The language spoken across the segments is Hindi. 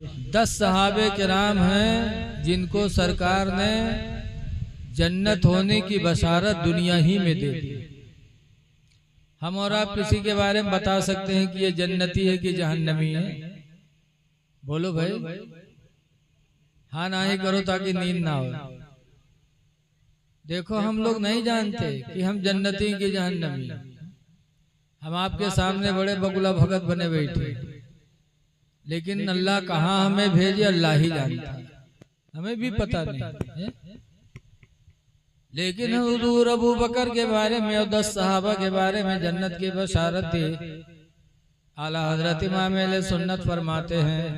10 सहाबे किराम हैं जिनको सरकार ने जन्नत होने की बशारत दुनिया ही में दे दी। हम और आप किसी के बारे में बता सकते हैं कि ये जन्नती है कि जहन्नमी है? बोलो भाई, हाँ ना ही करो ताकि नींद ना हो। देखो हम लोग नहीं जानते कि हम जन्नती कि जहन्नमी। हम आपके सामने बड़े बगुला भगत बने बैठे, लेकिन अल्लाह कहाँ हमें भेजे अल्लाह ही जानता है, हमें भी पता नहीं है। लेकिन हुजूर अबू बकर के बारे में और 10 सहाबा के बारे में जन्नत की बशारत दी। आला हजरत इमाम अहले सुन्नत फरमाते हैं,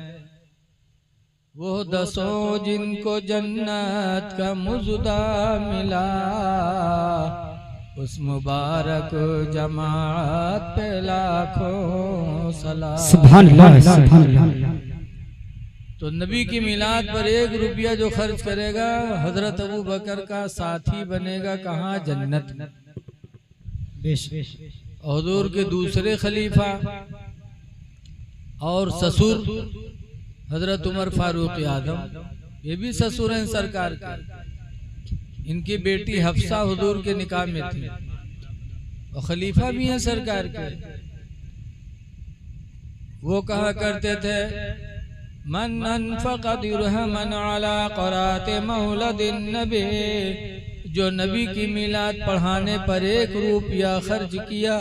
वो 10 जिनको जन्नत का मुजदा मिला, उस मुबारक जमात पे लाखों सलाम। सुभान अल्लाह, सुभान अल्लाह। तो नबी की मिलाद पर 1 रुपया जो खर्च करेगा हजरत अबू बकर का साथी बनेगा कहाँ? जन्नत। हुजूर के दूसरे खलीफा और ससुर हजरत उमर फारूक आजम, ये भी ससुर हैं सरकार के। इनकी बेटी हफ्सा हुजूर के निकाह में थी और खलीफा भी हैं सरकार के। वो कहा करते थे, मन अनफक़ दिरहमन अला क़रात मौलदिन नबी, जो नबी की मिलाद पढ़ाने पर 1 रुपया खर्च किया,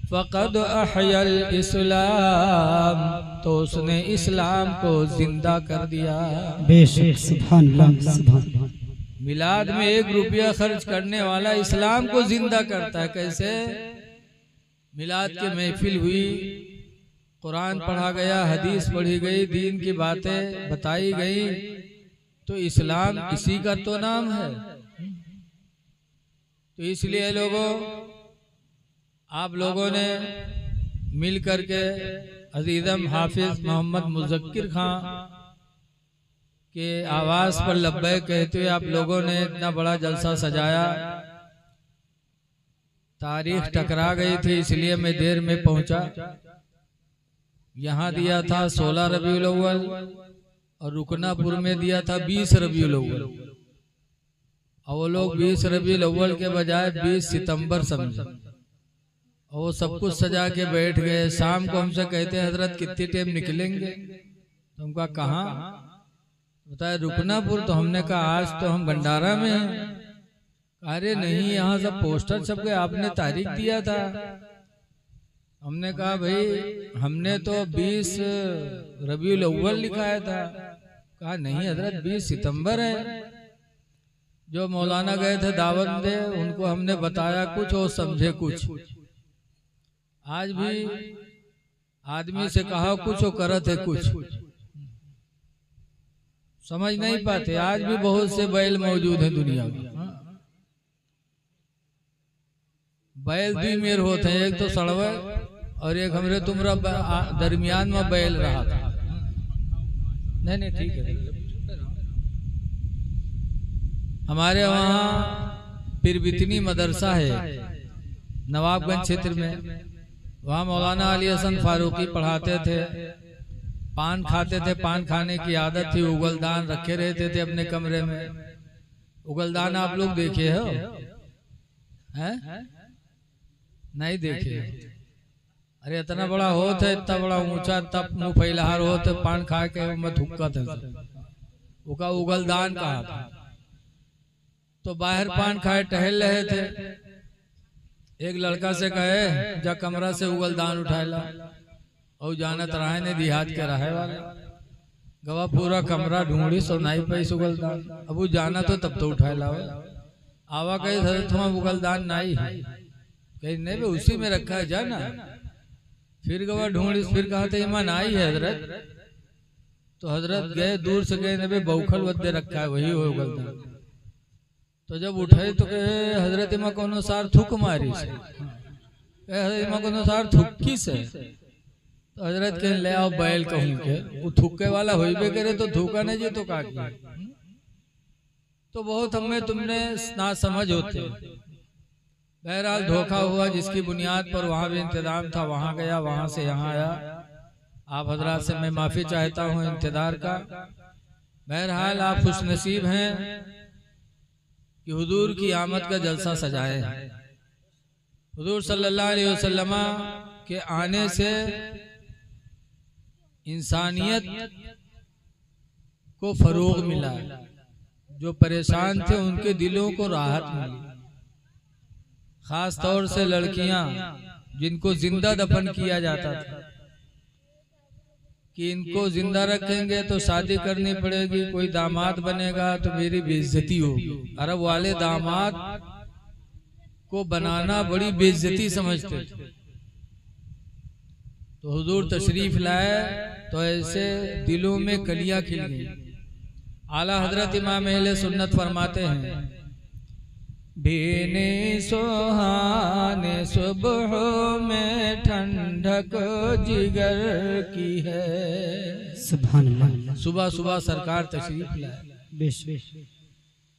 फ़क़द अहयल इस्लाम, तो उसने इस्लाम को जिंदा कर दिया। बेशक, सुभान अल्लाह, सुभान अल्लाह। मिलाद में 1 रुपया खर्च करने वाला इस्लाम को जिंदा करता है। कैसे? मिलाद की महफिल हुई, कुरान पढ़ा गया, हदीस पढ़ी गई, दीन की बातें बताई गई, तो इस्लाम इसी का तो नाम है। तो इसलिए लोगों, आप लोगों ने मिल करके अजीजम हाफिज मोहम्मद मुज़क्किर खां के आवाज पर लब्बैक कहते हुए आप लोगों ने इतना बड़ा जलसा सजाया। तारीख टकरा गई थी इसलिए मैं देर में पहुंचा। यहाँ दिया था 16 रबीउल अव्वल और रुकनापुर में दिया था 20 रबीउल अव्वल, और वो लोग 20 रबीउल अव्वल के बजाय 20 सितंबर समझे और वो सब कुछ सजा के बैठ गए। शाम को हमसे कहते हैं हजरत कितनी टाइम निकलेंगे? तो हमका कहाँ बताया? रुकनापुर। तो हमने कहा आज तो हम भंडारा में हैं। अरे नहीं, यहाँ सब पोस्टर छप गए, आपने तारीख दिया था। हमने कहा भाई हमने तो 20 रबीउल अव्वल लिखाया था। कहा नहीं हजरत 20 सितंबर है। जो मौलाना गए थे दावत दे, उनको हमने बताया कुछ और समझे कुछ। आज भी आदमी से कहा कुछ और करत है कुछ, समझ नहीं पाते। आज भी बहुत से बैल मौजूद हैं दुनिया में। बैल 2 मेर होते हैं, एक तो सड़वे और एक हमरे तुमरा दरमियान में बैल रहा था। नहीं ठीक है। हमारे वहाँ पिरबितनी मदरसा है नवाबगंज क्षेत्र में, वहाँ मौलाना अली हसन फारूकी पढ़ाते थे। पान खाते थे, पान खाने की आदत थी। उगलदान रखे रहते थे अपने कमरे में। उगलदान आप लोग देखे हो? हैं? नहीं देखे? अरे इतना बड़ा होता है, इतना बड़ा ऊंचा, तब मुंह फैलाहार होते, पान खा के मत हुक्का थे, उसका उगलदान कहा था। तो बाहर पान खाए टहल रहे थे, एक लड़का से कहे जा कमरा से उगलदान उठाए ला, और जानत रहे ने देहात के रहे वाले गवा पूरा कमरा ढूंढी सोनाई पे उगलदान। अब वो जाना तो तब तो उठाए लाओ। आवा कहे तुम्हारा उगलदान नहीं है? कहीं नहीं भाई उसी में रखा है, जाना। फिर गवा ढूंढी, फिर कहा था ईमान आई है हजरत। तो हजरत गए, दूर से गए, ने बौखल वद्दे रखा है, वही हो उगलदान। तो जब उठे तो कहे हजरत इमा को अनुसार थुक मारी से, इमा को अनुसार थुक्की से। तो हजरत के ले आओ बैल कहूं के, वो थुक्के वाला होइबे करे तो थूका नहीं जी तो काट। तो बहुत हमें तुमने ना समझ होते। बहरहाल धोखा हुआ, जिसकी बुनियाद पर वहां भी इंतजाम था, वहां गया, वहां से यहाँ आया। आप हजरात से मैं माफ़ी चाहता हूँ इंतज़ार का। बहरहाल आप खुशनसीब हैं कि हुजूर की आमद का जलसा सजाए हैं। हुजूर सल्लल्लाहु अलैहि वसल्लम के आने से इंसानियत को फरोग मिला, जो परेशान थे उनके दिलों को राहत मिली। खास तौर से लड़कियां जिनको जिंदा दफन किया जाता था कि इनको जिंदा रखेंगे तो शादी करनी पड़ेगी, कोई दामाद बनेगा तो मेरी बेइज्जती होगी। अरब वाले दामाद को बनाना बड़ी बेइज्जती समझते थे। तो हुजूर तशरीफ लाए तो ऐसे दिलों में कलियां खिल गई। आला हजरत इमाम अहले सुन्नत फरमाते हैं, बेने सुहाने सुबह में ठंडक जिगर की है। सुभान अल्लाह। सुबह सुबह सरकार तशरीफ लाए। बेश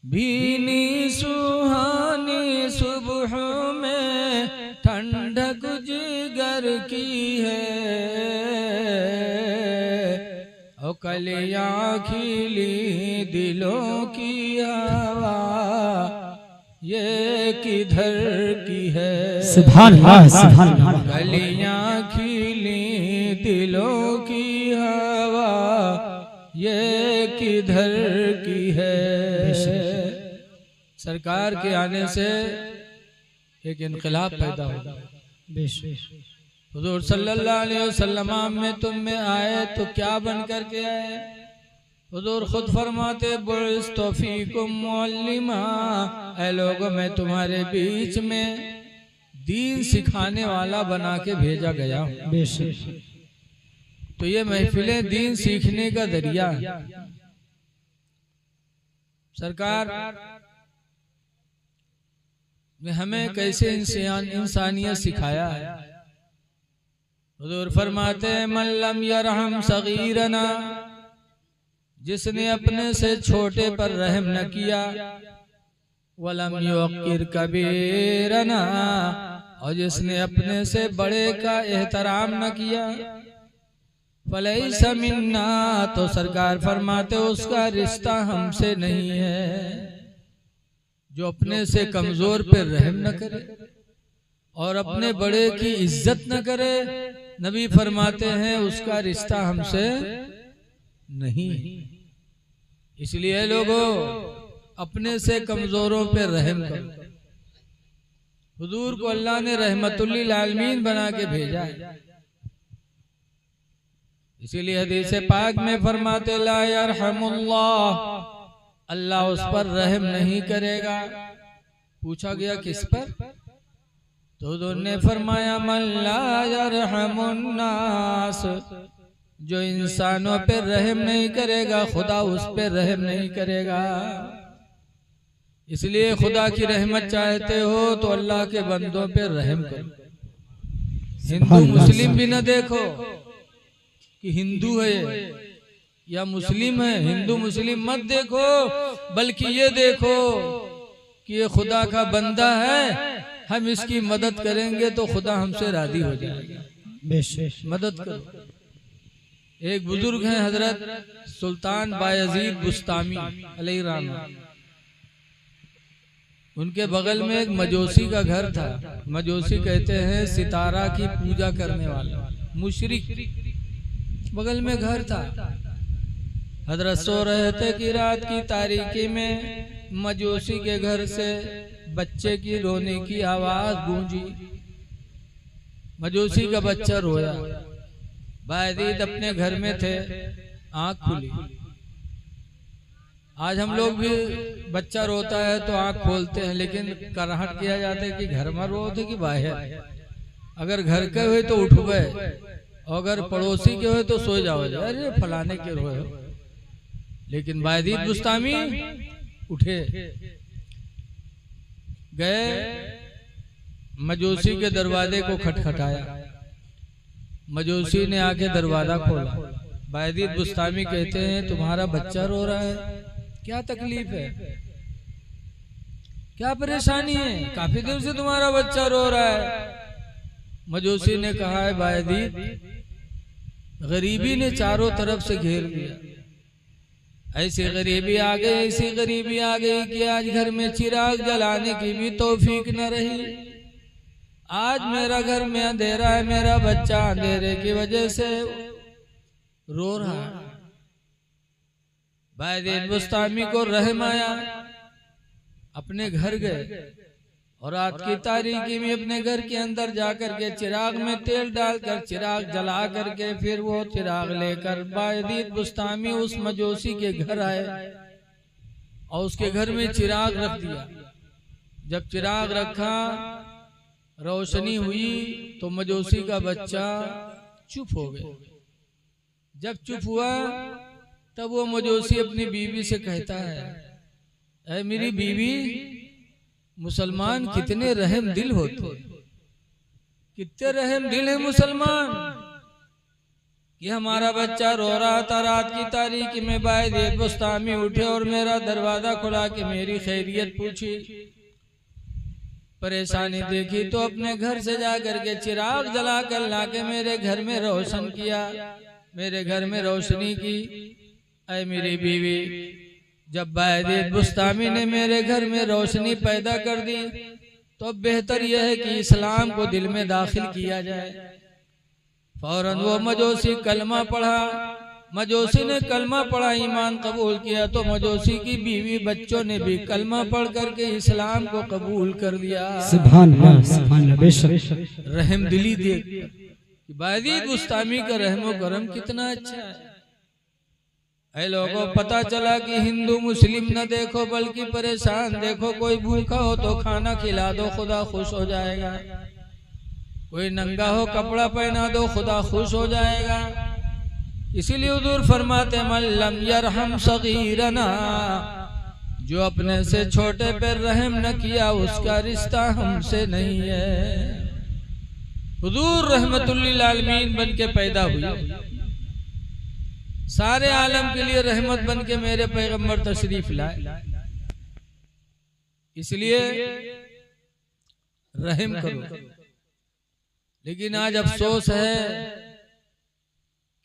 भीनी सुहानी सुबह में ठंडक जिगर की है, और कलियां खिली दिलों की हवा ये किधर की है। सुभान अल्लाह, सुभान अल्लाह। कलियां खिली दिलों की हवा ये किधर की है। सरकार के आने से एक इनकलाब पैदा होगा। हुजूर सल्लल्लाहु अलैहि वसल्लम में तुम में आए तो क्या बन कर के आए? हुजूर खुद फरमाते, बुइस्तु फीकुम मुअल्लिमा, ऐ लोगों मैं तुम्हारे बीच में दीन सिखाने वाला बना के भेजा गया हूँ। तो ये महफिलें दीन सीखने का जरिया है। सरकार ने हमें कैसे इंसानियत सिखाया है। हुजूर फरमाते हैं, मन लम यरहम सगीरना, जिसने अपने से छोटे पर रहम न किया, वलम युक्किर कबीरना, और जिसने अपने से बड़े का एहतराम न किया, फलैसा मिन्ना, तो सरकार फरमाते उसका रिश्ता हमसे नहीं है। जो अपने से कमजोर पे रहम न करे और अपने बड़े की इज्जत न करे, नबी फरमाते हैं उसका रिश्ता हमसे नहीं। इसलिए लोगों अपने से कमजोरों पे रहम करो। हुजूर को अल्लाह ने रहमतुल्लिल आलमीन बना के भेजा है। इसीलिए हदीस पाक में फरमाते, ला यरहमुल्लाह, अल्लाह उस पर रहम नहीं करेगा। पूछा गया किस पर? तो हुजूर ने फरमाया, मन ला यरहमुन्नास, जो इंसानों पे रहम नहीं करेगा खुदा उस पे रहम नहीं करेगा। इसलिए खुदा की रहमत चाहते हो तो अल्लाह के बंदों पे रहम करो। हिंदू मुस्लिम भी न देखो कि हिंदू है या मुस्लिम है, हिंदू मुस्लिम मत देखो, बल्कि ये देखो कि ये खुदा का बंदा है, हम इसकी मदद करेंगे तो खुदा हमसे राजी हो जाएगा। मदद करो। एक बुजुर्ग हैं हजरत सुल्तान बायजीद बुस्तामी अलैहि रहमत, उनके बगल में एक मजोसी का घर था। मजोसी कहते हैं सितारा की पूजा करने वाला मुशरिक, बगल में घर था। हजरत सो रहे थे कि रात की तारीकी में मजोसी के घर से बच्चे की रोने की आवाज गूंजी। मजोसी का बच्चा रोया। बायजीद अपने घर में थे, आंख खुली। आज हम लोग भी बच्चा रोता है तो आंख खोलते हैं, लेकिन कराहट किया जाता है कि घर में रो थे कि बाहर। अगर घर के हुए तो उठ गए, अगर पड़ोसी के हुए तो सो जाओ, अरे फलाने के रोए हो। लेकिन बायजीद बुस्तामी उठे, गए, मजूसी के दरवाजे को खटखटाया। मजूसी ने आके दरवाजा खोला। बायजीद बुस्तामी कहते हैं तुम्हारा बच्चा रो रहा है, क्या तकलीफ है, क्या परेशानी है? काफी देर से तुम्हारा बच्चा रो रहा है। मजूसी ने कहा है बायजीद गरीबी ने चारों तरफ से घेर दिया। ऐसी गरीबी आ गई, ऐसी गरीबी आ गई कि आज घर में चिराग जलाने की भी तौफीक न रही। आज मेरा घर में अंधेरा है, मेरा बच्चा अंधेरे की वजह से रो रहा है। बायदीन बुस्तामी को रहम आया, अपने घर गए और रात की तारीकी में अपने घर के अंदर जाकर के चिराग में तेल डालकर चिराग जला करके फिर वो चिराग लेकर बायदीन बुस्तामी उस मजोसी के घर आए और उसके घर में चिराग रख दिया। जब चिराग रखा, रोशनी हुई तो मजोसी का बच्चा चुप हो गया। जब चुप हुआ तब वो मजोसी अपनी बीवी से कहता है, ऐ मेरी बीवी, मुसलमान कितने रहम दिल होते, कितने रहम दिल है मुसलमान कि हमारा बच्चा रो रहा था, रात की तारीकी में बायदीन बुस्तामी उठे और मेरा दरवाजा खुला कि मेरी खैरियत पूछी, परेशानी देखी तो अपने घर से जाकर के चिराग जला कर लाके मेरे घर में रोशन किया, मेरे घर में रोशनी की। ऐ मेरी बीवी, जब बायदीन बुस्तामी ने मेरे घर में रोशनी पैदा कर दी तो बेहतर यह है कि इस्लाम को दिल में दाखिल किया जाए। फौरन वो मजोसी कलमा पढ़ा। मजोसी ने कलमा पढ़ा, ईमान कबूल किया तो मजोसी की बीवी बच्चों ने भी कलमा पढ़ करके इस्लाम को कबूल कर लिया। सुभान अल्लाह, सुभान अल्लाह, बेशक रहम दिली देख कि बायदीन बुस्तामी का रहमो करम कितना अच्छा है। ऐ लोगों, पता चला कि हिंदू मुस्लिम न देखो बल्कि परेशान देखो। कोई भूखा हो तो खाना खिला दो, खुदा खुश हो जाएगा। कोई नंगा हो कपड़ा पहना दो, खुदा खुश हो जाएगा। इसीलिए हुजूर फरमाते, मन लम यरहम सगीरना, जो अपने से छोटे पर रहम न किया उसका रिश्ता हमसे नहीं है। हुजूर रहमतुल लिल आलमीन बन के पैदा हुई, सारे आलम के लिए रहमत बन के मेरे पैगंबर तशरीफ लाए। इसलिए रहम करो। लेकिन आज अफसोस है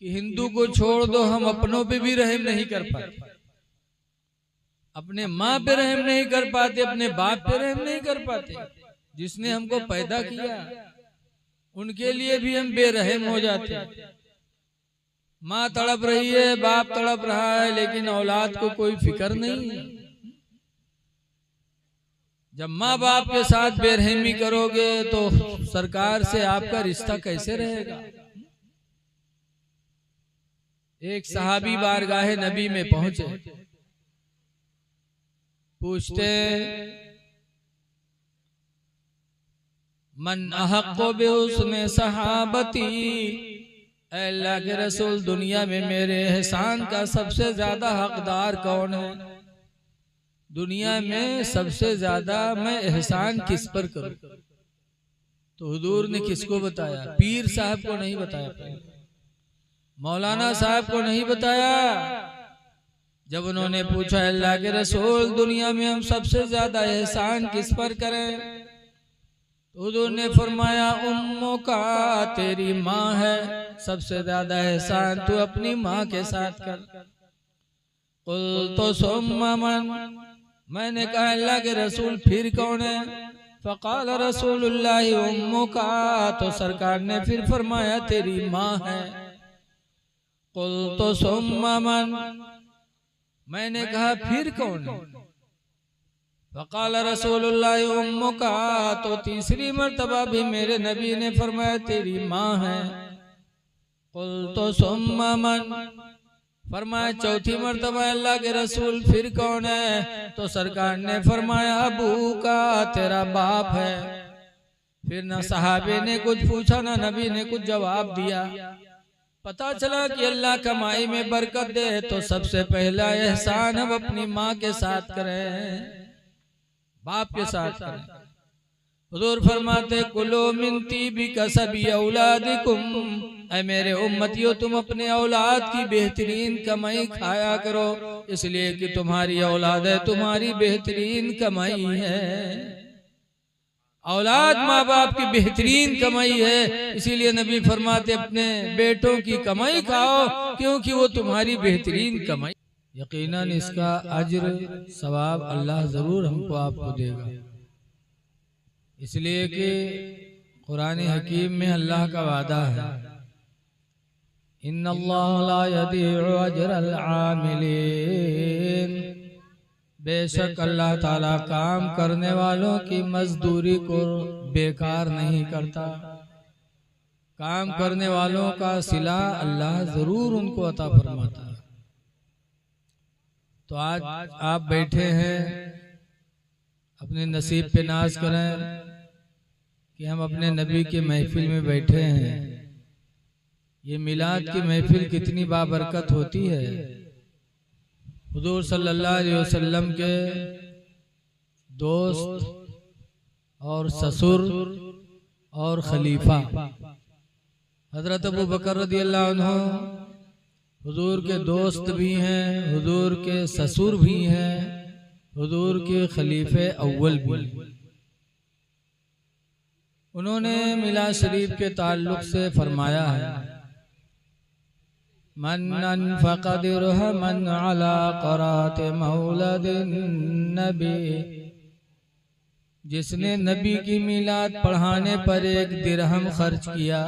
कि हिंदू को छोड़ दो, हम अपनों पे भी रहम नहीं कर पाते, अपने माँ पे रहम नहीं कर पाते, अपने बाप पे रहम नहीं कर पाते। जिसने हमको पैदा किया उनके लिए भी हम बेरहम हो जाते हैं। माँ तड़प रही है, बाप तड़प रहा है, लेकिन औलाद को कोई फिक्र नहीं है। जब माँ बाप के साथ बेरहमी करोगे तो सरकार से आपका रिश्ता कैसे रहेगा। एक सहाबी बारगाहे नबी में पहुंचे, पूछते, मन अहक्को बिहुस्ने सहाबती, अल्लाह के रसूल, दुनिया में मेरे एहसान का सबसे ज्यादा हकदार कौन है। दुनिया में सबसे ज्यादा मैं एहसान किस पर करूं। तो हुजूर ने किसको बताया? पीर साहब को नहीं बताया, मौलाना साहब को नहीं बताया। जब उन्होंने पूछा, अल्लाह के रसूल, दुनिया में हम सबसे ज्यादा एहसान किस पर करें, तो हुजूर ने फरमाया, उम्मों का, तेरी माँ है, सबसे ज्यादा एहसान तू अपनी माँ के साथ कर। कुल तो सुम्मा मन, मैंने कहा अल्लाह के रसूल फिर कौन है? फ़क़ाल रसूलुल्लाह उम्मों का, तो सरकार ने फिर फरमाया तेरी माँ है। कुल तो सुम्मा मन, मैंने कहा फिर कौन है? फ़क़ाल रसूलुल्लाह उम्मों का, तो तीसरी मर्तबा भी मेरे नबी ने फरमाया तेरी माँ है। कुल तो सुम्मा मन, फरमाया चौथी मर्तबा अल्लाह के रसूल फिर कौन है? तो सरकार ने फरमाया अबू का, तेरा बाप है। फिर न सहाबे ने कुछ पूछा, न नबी ने कुछ जवाब दिया। पता चला कि अल्लाह कमाई में बरकत दे तो सबसे पहला एहसान हम अपनी माँ के साथ करें, बाप के साथ करें। हुजूर फरमाते, कुलो मिन तीबी कसबी औलादिकुम, ऐ मेरे उम्मतियों, तुम अपने औलाद की बेहतरीन कमाई खाया करो, इसलिए कि तुम्हारी औलाद है, तुम्हारी बेहतरीन कमाई है। औलाद माँ बाप की बेहतरीन कमाई है, इसीलिए नबी फरमाते अपने बेटों की कमाई खाओ क्योंकि वो तुम्हारी बेहतरीन कमाई। यकीनन इसका अज्र सवाब अल्लाह जरूर हमको आपको देगा, इसलिए कि कुरान हकीम में अल्लाह का वादा है, इन्नल्लाह ला यदीउ अज्रल आमिलीन, बेशक अल्लाह ताला काम करने वालों की मजदूरी को बेकार नहीं करता। काम करने वालों का सिला अल्लाह जरूर उनको अता फरमाता है। तो आज आप बैठे हैं, अपने नसीब पे नाज करें कि हम अपने नबी की महफिल में बैठे हैं। ये मिलाद की महफिल कितनी बाबरकत होती है। हुजूर सल्लल्लाहु अलैहि वसल्लम के दोस्त और ससुर और खलीफा हजरत अबू बकर रदियल्लाहु अन्हु हुजूर के दोस्त भी हैं, हुजूर के ससुर भी हैं, हुजूर के खलीफे अव्वल भी। उन्होंने मिलाद शरीफ के ताल्लुक से फरमाया है, मन अनफ़क़ दिरहमन अला क़रात मौलदिन नबी, जिसने नबी की मिलाद पढ़ाने पर एक दिरहम खर्च किया,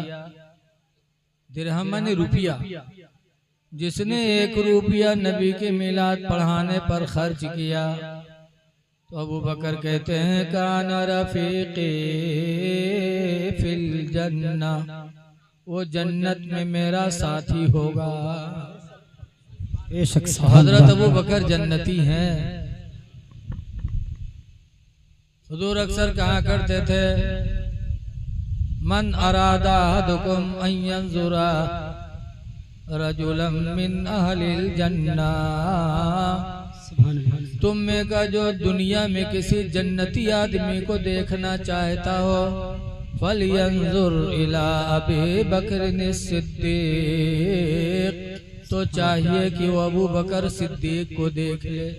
दिरहमन रुपया, जिसने 1 रुपया नबी के मिलाद पढ़ाने पर खर्च किया, तो अबू बकर कहते हैं कान रफ़ीक़ी फिल जन्ना, वो जन्नत में मेरा साथी होगा। हजरत अबू बकर जन्नती हैं। हुजूर अक्सर कहा करते थे, मन अरादा अहदुकुम अन यंजुरा रजुलन मिन अहलिल जन्ना, तुम में का जो दुनिया में किसी जन्नती आदमी को देखना चाहता हो, फलयंजुर इला अबी बकर सिद्दीक, तो चाहिए कि वो अबू बकर सिद्दीक को देख ले।